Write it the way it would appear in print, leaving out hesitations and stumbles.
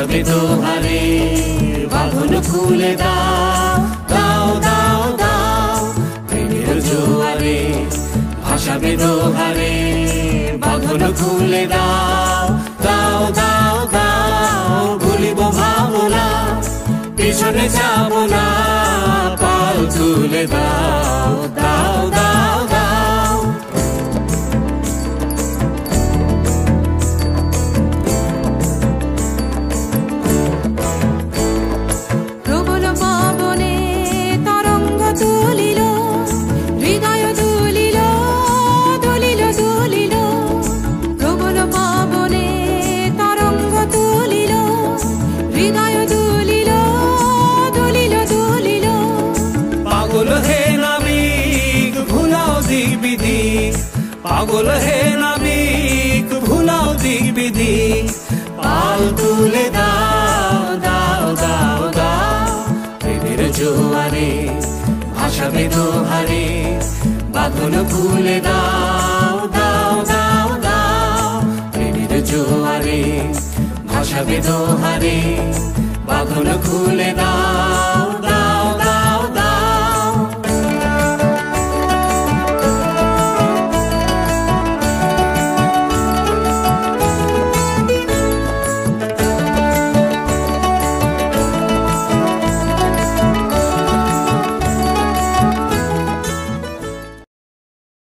ভাসাবে দোহারে, বাঁধন খুলে দাও, দাও দাও দাও প্রেমের জোয়ারে। ভাসাবে দোহারে, বাঁধন খুলে দাও, দাও দাও দাও ভুলিব ভাবনা, পিছনে যাব না, পাল তুলে দাও, দাও দাও দাও। প্রবল পবনে তরঙ্গ তুলিল, হৃদয় দুলিল দুলিল দুলিল। প্রবল পবনে তরঙ্গ তুলিল, হৃদয় দুলিল দুলিল দুলিল। পাগল হে নাবিক ভুলাও দিক বিদিক, পাগল হে নাবিক ভুলাও দিক বিদিক। পাল তুলে দাও, দাও দাও দাও প্রেমের জোয়ারে। ভাসাবে দোহারে, বাঁধন খুলে দাও, দাও দাও দাও প্রেমের জোয়ারে। ভাসাবে দোহারে, বাঁধন খুলে দাও।